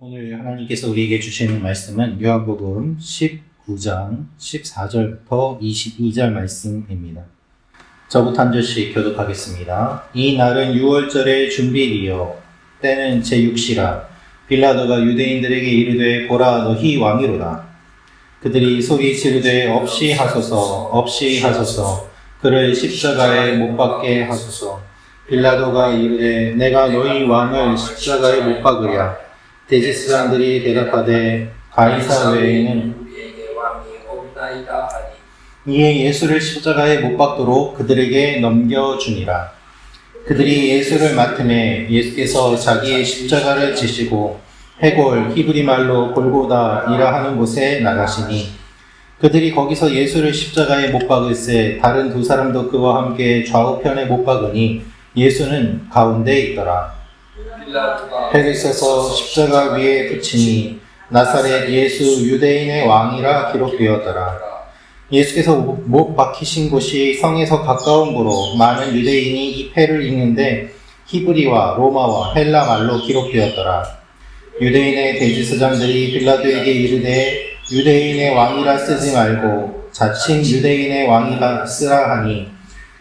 오늘 하나님께서 우리에게 주시는 말씀은 요한복음 19장 14절부터 22절 말씀입니다. 저부터 한 절씩 교독하겠습니다. 이 날은 6월절의 준비일이요 때는 제6시라. 빌라도가 유대인들에게 이르되 보라 너희 왕이로다. 그들이 소리 지르되 없이 하소서 없이 하소서 그를 십자가에 못 박게 하소서. 빌라도가 이르되 내가 너희 왕을 십자가에 못 박으랴. 대제사장들이 대답하되 가이사 외에는 이에 예수를 십자가에 못 박도록 그들에게 넘겨주니라. 그들이 예수를 맡음에 예수께서 자기의 십자가를 지시고 해골 히브리 말로 골고다이라 하는 곳에 나가시니 그들이 거기서 예수를 십자가에 못 박을새 다른 두 사람도 그와 함께 좌우편에 못 박으니 예수는 가운데 있더라. 헬리스에서 십자가 위에 붙이니 나사렛 예수 유대인의 왕이라 기록되었더라. 예수께서 못 박히신 곳이 성에서 가까운 곳으로 많은 유대인이 이 패를 읽는데 히브리와 로마와 헬라 말로 기록되었더라. 유대인의 대제사장들이 빌라도에게 이르되 유대인의 왕이라 쓰지 말고 자칭 유대인의 왕이라 쓰라 하니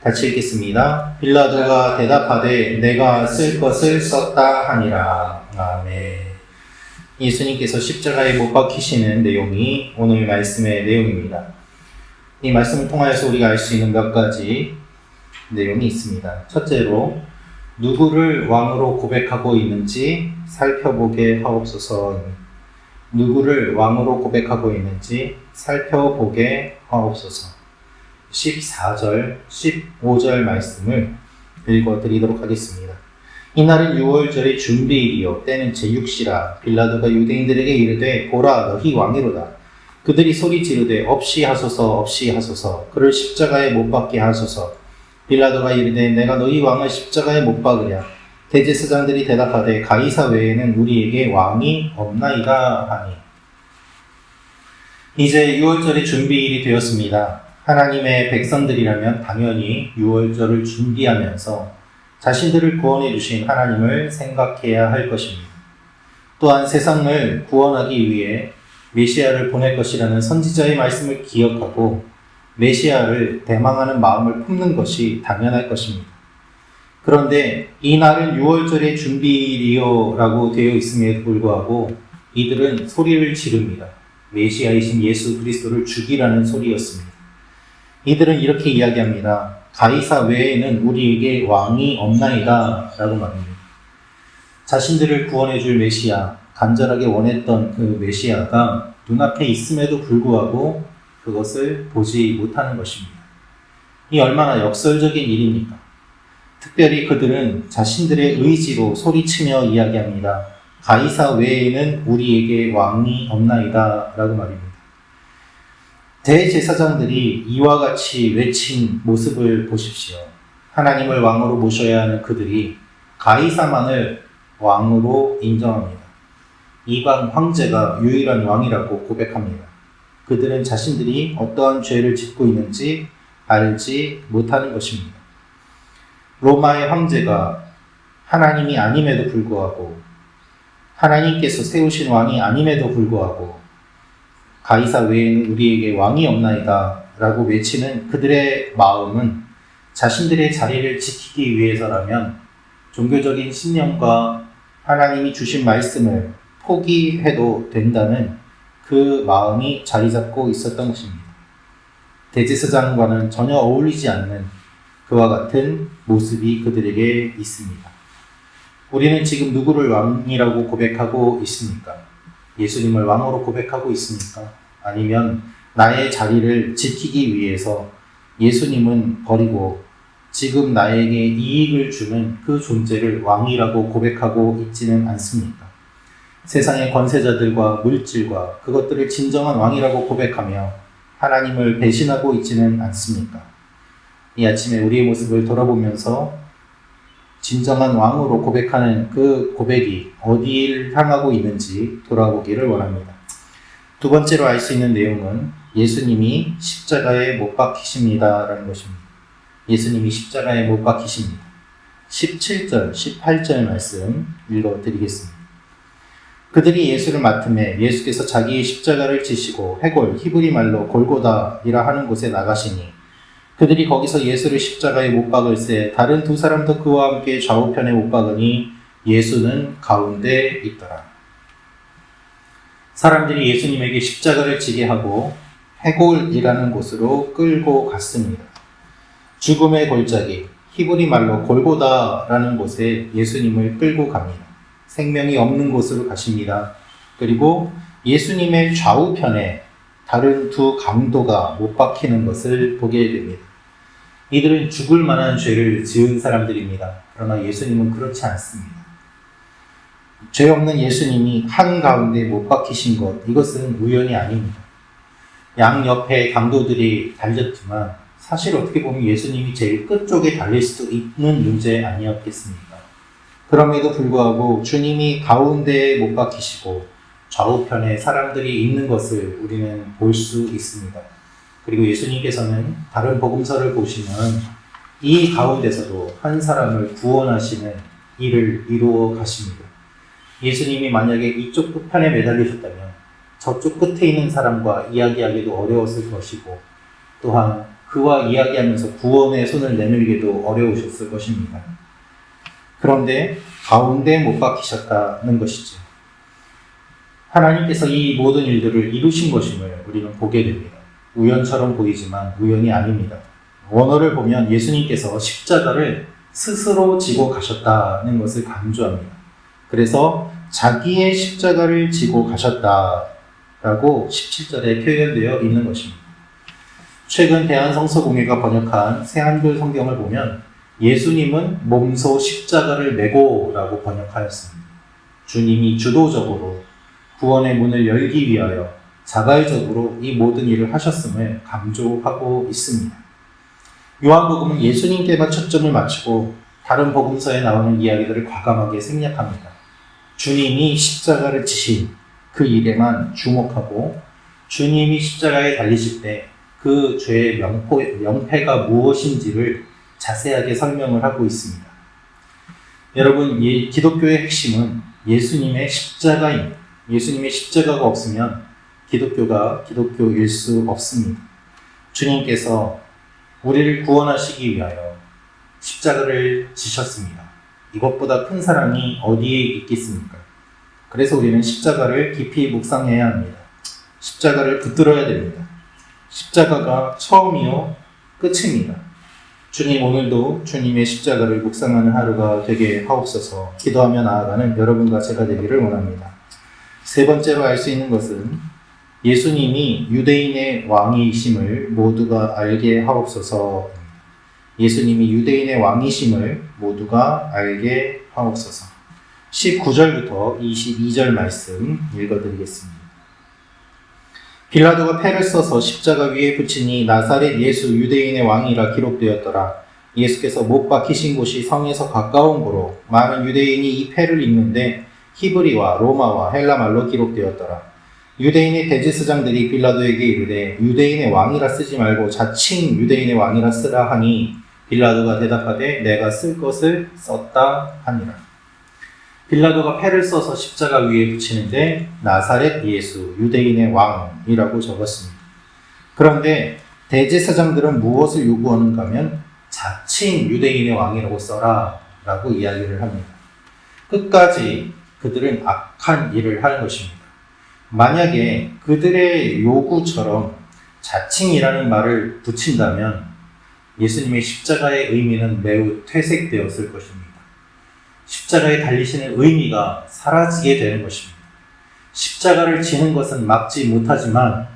같이 읽겠습니다. 빌라도가 대답하되 내가 쓸 것을 썼다 하니라. 아멘. 예수님께서 십자가에 못 박히시는 내용이 오늘 말씀의 내용입니다. 이 말씀을 통하여서 우리가 알 수 있는 몇 가지 내용이 있습니다. 첫째로 누구를 왕으로 고백하고 있는지 살펴보게 하옵소서. 누구를 왕으로 고백하고 있는지 살펴보게 하옵소서. 14절, 15절 말씀을 읽어드리도록 하겠습니다. 이날은 6월절의 준비일이요 때는 제6시라. 빌라도가 유대인들에게 이르되 보라 너희 왕이로다. 그들이 소리 지르되 없이 하소서 없이 하소서 그를 십자가에 못 박게 하소서. 빌라도가 이르되 내가 너희 왕을 십자가에 못 박으랴. 대제사장들이 대답하되 가이사 외에는 우리에게 왕이 없나이다 하니. 이제 6월절의 준비일이 되었습니다. 하나님의 백성들이라면 당연히 6월절을 준비하면서 자신들을 구원해 주신 하나님을 생각해야 할 것입니다. 또한 세상을 구원하기 위해 메시아를 보낼 것이라는 선지자의 말씀을 기억하고 메시아를 대망하는 마음을 품는 것이 당연할 것입니다. 그런데 이 날은 6월절의 준비일이요 라고 되어 있음에도 불구하고 이들은 소리를 지릅니다. 메시아이신 예수 그리스도를 죽이라는 소리였습니다. 이들은 이렇게 이야기합니다. 가이사 외에는 우리에게 왕이 없나이다 라고 말합니다. 자신들을 구원해 줄 메시아, 간절하게 원했던 그 메시아가 눈앞에 있음에도 불구하고 그것을 보지 못하는 것입니다. 이 얼마나 역설적인 일입니까? 특별히 그들은 자신들의 의지로 소리치며 이야기합니다. 가이사 외에는 우리에게 왕이 없나이다 라고 말입니다. 대제사장들이 이와 같이 외친 모습을 보십시오. 하나님을 왕으로 모셔야 하는 그들이 가이사만을 왕으로 인정합니다. 이방 황제가 유일한 왕이라고 고백합니다. 그들은 자신들이 어떠한 죄를 짓고 있는지 알지 못하는 것입니다. 로마의 황제가 하나님이 아님에도 불구하고 하나님께서 세우신 왕이 아님에도 불구하고 가이사 외에는 우리에게 왕이 없나이다 라고 외치는 그들의 마음은 자신들의 자리를 지키기 위해서라면 종교적인 신념과 하나님이 주신 말씀을 포기해도 된다는 그 마음이 자리 잡고 있었던 것입니다. 대제사장과는 전혀 어울리지 않는 그와 같은 모습이 그들에게 있습니다. 우리는 지금 누구를 왕이라고 고백하고 있습니까? 예수님을 왕으로 고백하고 있습니까? 아니면 나의 자리를 지키기 위해서 예수님은 버리고 지금 나에게 이익을 주는 그 존재를 왕이라고 고백하고 있지는 않습니까? 세상의 권세자들과 물질과 그것들을 진정한 왕이라고 고백하며 하나님을 배신하고 있지는 않습니까? 이 아침에 우리의 모습을 돌아보면서 진정한 왕으로 고백하는 그 고백이 어디를 향하고 있는지 돌아보기를 원합니다. 두 번째로 알 수 있는 내용은 예수님이 십자가에 못 박히십니다 라는 것입니다. 예수님이 십자가에 못 박히십니다. 17절, 18절 말씀 읽어드리겠습니다. 그들이 예수를 맡음에 예수께서 자기의 십자가를 지시고 해골 히브리 말로 골고다이라 하는 곳에 나가시니 그들이 거기서 예수를 십자가에 못 박을새 다른 두 사람도 그와 함께 좌우편에 못 박으니 예수는 가운데 있더라. 사람들이 예수님에게 십자가를 지게 하고 해골이라는 곳으로 끌고 갔습니다. 죽음의 골짜기 히브리 말로 골고다라는 곳에 예수님을 끌고 갑니다. 생명이 없는 곳으로 가십니다. 그리고 예수님의 좌우편에 다른 두 강도가 못 박히는 것을 보게 됩니다. 이들은 죽을 만한 죄를 지은 사람들입니다. 그러나 예수님은 그렇지 않습니다. 죄 없는 예수님이 한가운데 못 박히신 것, 이것은 우연이 아닙니다. 양옆에 강도들이 달렸지만 사실 어떻게 보면 예수님이 제일 끝쪽에 달릴 수도 있는 문제 아니었겠습니까? 그럼에도 불구하고 주님이 가운데에 못 박히시고 좌우편에 사람들이 있는 것을 우리는 볼 수 있습니다. 그리고 예수님께서는 다른 복음서를 보시면 이 가운데서도 한 사람을 구원하시는 일을 이루어 가십니다. 예수님이 만약에 이쪽 끝편에 매달리셨다면 저쪽 끝에 있는 사람과 이야기하기도 어려웠을 것이고 또한 그와 이야기하면서 구원의 손을 내밀기도 어려우셨을 것입니다. 그런데 가운데 못 박히셨다는 것이죠. 하나님께서 이 모든 일들을 이루신 것임을 우리는 보게 됩니다. 우연처럼 보이지만 우연이 아닙니다. 원어를 보면 예수님께서 십자가를 스스로 지고 가셨다는 것을 강조합니다. 그래서 자기의 십자가를 지고 가셨다라고 17절에 표현되어 있는 것입니다. 최근 대한성서공회가 번역한 새한글 성경을 보면 예수님은 몸소 십자가를 메고 라고 번역하였습니다. 주님이 주도적으로 구원의 문을 열기 위하여 자발적으로 이 모든 일을 하셨음을 강조하고 있습니다. 요한복음은 예수님께만 초점을 맞추고 다른 복음서에 나오는 이야기들을 과감하게 생략합니다. 주님이 십자가를 지신 그 일에만 주목하고 주님이 십자가에 달리실 때 그 죄의 명패가 무엇인지를 자세하게 설명을 하고 있습니다. 여러분, 기독교의 핵심은 예수님의 십자가입니다. 예수님의 십자가가 없으면 기독교가 기독교일 수 없습니다. 주님께서 우리를 구원하시기 위하여 십자가를 지셨습니다. 이것보다 큰 사랑이 어디에 있겠습니까? 그래서 우리는 십자가를 깊이 묵상해야 합니다. 십자가를 붙들어야 됩니다. 십자가가 처음이요 끝입니다. 주님, 오늘도 주님의 십자가를 묵상하는 하루가 되게 하옵소서. 기도하며 나아가는 여러분과 제가 되기를 원합니다. 세 번째로 알 수 있는 것은 예수님이 유대인의 왕이심을 모두가 알게 하옵소서입니다. 예수님이 유대인의 왕이심을 모두가 알게 하옵소서. 19절부터 22절 말씀 읽어드리겠습니다. 빌라도가 패를 써서 십자가 위에 붙이니 나사렛 예수 유대인의 왕이라 기록되었더라. 예수께서 못 박히신 곳이 성에서 가까운 고로 많은 유대인이 이 패를 읽는데 히브리와 로마와 헬라말로 기록되었더라. 유대인의 대제사장들이 빌라도에게 이르되 유대인의 왕이라 쓰지 말고 자칭 유대인의 왕이라 쓰라 하니 빌라도가 대답하되 내가 쓸 것을 썼다 하니라. 빌라도가 패를 써서 십자가 위에 붙이는데 나사렛 예수 유대인의 왕이라고 적었습니다. 그런데 대제사장들은 무엇을 요구하는가 하면 자칭 유대인의 왕이라고 써라 라고 이야기를 합니다. 끝까지 그들은 악한 일을 하는 것입니다. 만약에 그들의 요구처럼 자칭이라는 말을 붙인다면 예수님의 십자가의 의미는 매우 퇴색되었을 것입니다. 십자가에 달리시는 의미가 사라지게 되는 것입니다. 십자가를 지는 것은 막지 못하지만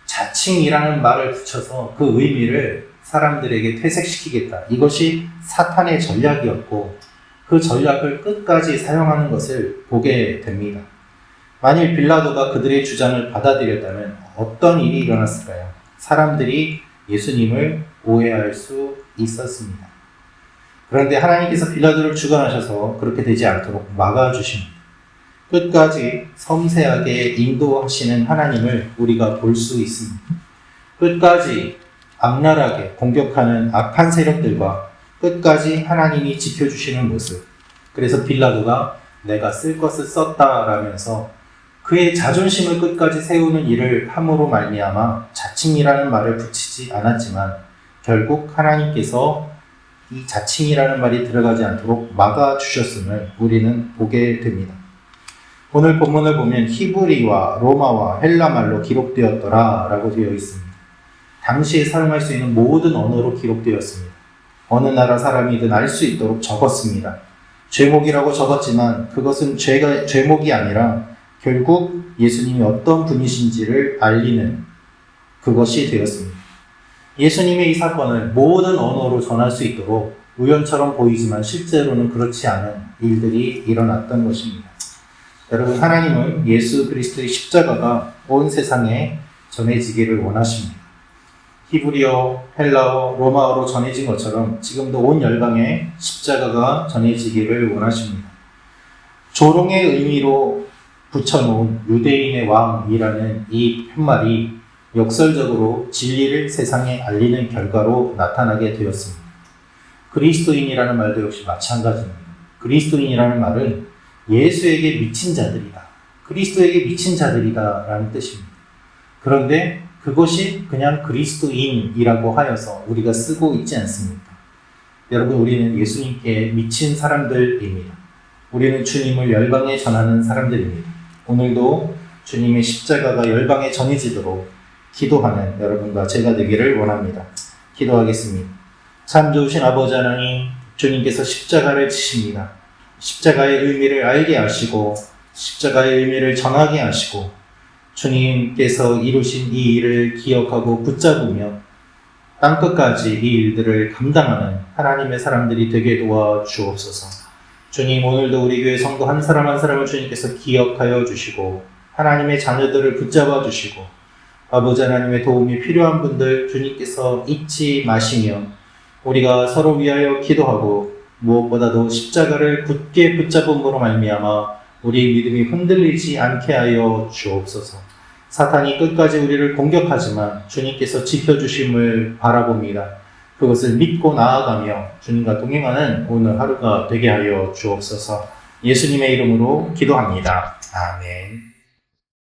자칭이라는 말을 붙여서 그 의미를 사람들에게 퇴색시키겠다. 이것이 사탄의 전략이었고 그 전략을 끝까지 사용하는 것을 보게 됩니다. 만일 빌라도가 그들의 주장을 받아들였다면 어떤 일이 일어났을까요? 사람들이 예수님을 오해할 수 있었습니다. 그런데 하나님께서 빌라도를 주관하셔서 그렇게 되지 않도록 막아주십니다. 끝까지 섬세하게 인도하시는 하나님을 우리가 볼 수 있습니다. 끝까지 악랄하게 공격하는 악한 세력들과 끝까지 하나님이 지켜주시는 모습. 그래서 빌라도가 내가 쓸 것을 썼다라면서 그의 자존심을 끝까지 세우는 일을 함으로 말미암아 자칭이라는 말을 붙이지 않았지만 결국 하나님께서 이 자칭이라는 말이 들어가지 않도록 막아주셨음을 우리는 보게 됩니다. 오늘 본문을 보면 히브리와 로마와 헬라 말로 기록되었더라 라고 되어 있습니다. 당시에 사용할 수 있는 모든 언어로 기록되었습니다. 어느 나라 사람이든 알 수 있도록 적었습니다. 죄목이라고 적었지만 그것은 죄목이 아니라 결국 예수님이 어떤 분이신지를 알리는 그것이 되었습니다. 예수님의 이 사건을 모든 언어로 전할 수 있도록 우연처럼 보이지만 실제로는 그렇지 않은 일들이 일어났던 것입니다. 여러분, 하나님은 예수 그리스도의 십자가가 온 세상에 전해지기를 원하십니다. 히브리어, 헬라어, 로마어로 전해진 것처럼 지금도 온 열방에 십자가가 전해지기를 원하십니다. 조롱의 의미로 붙여놓은 유대인의 왕이라는 이 푯말이 역설적으로 진리를 세상에 알리는 결과로 나타나게 되었습니다. 그리스도인이라는 말도 역시 마찬가지입니다. 그리스도인이라는 말은 예수에게 미친 자들이다, 그리스도에게 미친 자들이다 라는 뜻입니다. 그런데 그것이 그냥 그리스도인이라고 하여서 우리가 쓰고 있지 않습니까? 여러분, 우리는 예수님께 미친 사람들입니다. 우리는 주님을 열방에 전하는 사람들입니다. 오늘도 주님의 십자가가 열방에 전해지도록 기도하는 여러분과 제가 되기를 원합니다. 기도하겠습니다. 참 좋으신 아버지 하나님, 주님께서 십자가를 지십니다. 십자가의 의미를 알게 하시고 십자가의 의미를 전하게 하시고 주님께서 이루신 이 일을 기억하고 붙잡으며 땅끝까지 이 일들을 감당하는 하나님의 사람들이 되게 도와주옵소서. 주님, 오늘도 우리 교회 성도 한 사람 한 사람을 주님께서 기억하여 주시고 하나님의 자녀들을 붙잡아 주시고 아버지 하나님의 도움이 필요한 분들 주님께서 잊지 마시며 우리가 서로 위하여 기도하고 무엇보다도 십자가를 굳게 붙잡음으로 말미암아 우리 믿음이 흔들리지 않게 하여 주옵소서. 사탄이 끝까지 우리를 공격하지만 주님께서 지켜주심을 바라봅니다. 그것을 믿고 나아가며 주님과 동행하는 오늘 하루가 되게 하여 주옵소서. 예수님의 이름으로 기도합니다. 아멘.